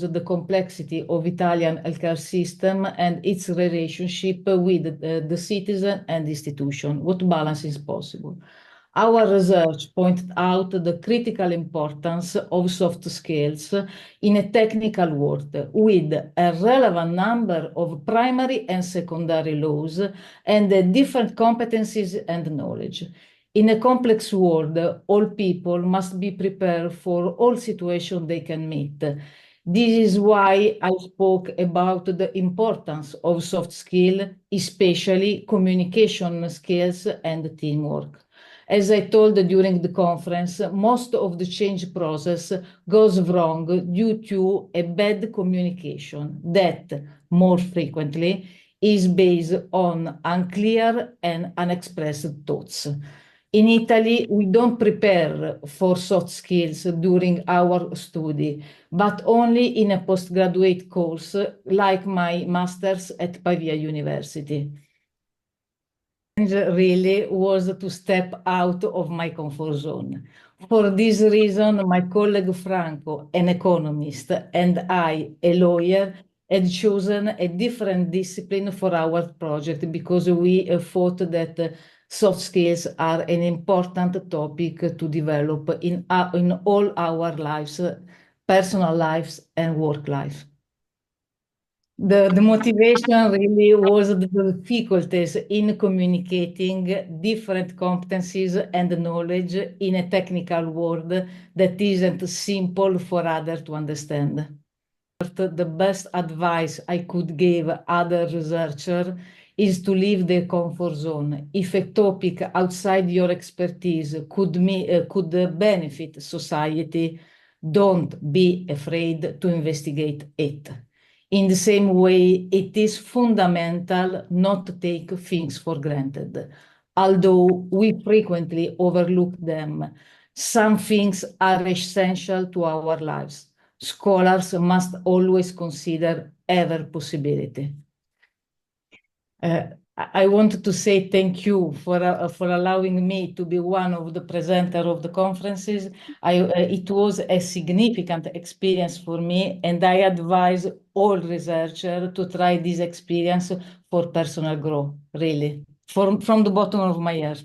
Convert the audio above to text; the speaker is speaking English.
the complexity of Italian healthcare system and its relationship with the citizen and institution. What balance is possible? Our research pointed out the critical importance of soft skills in a technical world with a relevant number of primary and secondary laws and different competencies and knowledge. In a complex world, all people must be prepared for all situations they can meet. This is why I spoke about the importance of soft skills, especially communication skills and teamwork. As I told during the conference, most of the change process goes wrong due to a bad communication that, more frequently, is based on unclear and unexpressed thoughts. In Italy, we don't prepare for soft skills during our study, but only in a postgraduate course like my master's at Pavia University. Really was to step out of my comfort zone. For this reason, my colleague Franco, an economist, and I, a lawyer, had chosen a different discipline for our project because we thought that soft skills are an important topic to develop in all our lives, personal lives and work life. The motivation really was the difficulties in communicating different competencies and knowledge in a technical world that isn't simple for others to understand. The best advice I could give other researchers is to leave their comfort zone. If a topic outside your expertise could benefit society, don't be afraid to investigate it. In the same way, it is fundamental not to take things for granted. Although we frequently overlook them, some things are essential to our lives. Scholars must always consider every possibility. I wanted to say thank you for allowing me to be one of the presenters of the conferences. It was a significant experience for me, and I advise all researchers to try this experience for personal growth, really, from the bottom of my heart.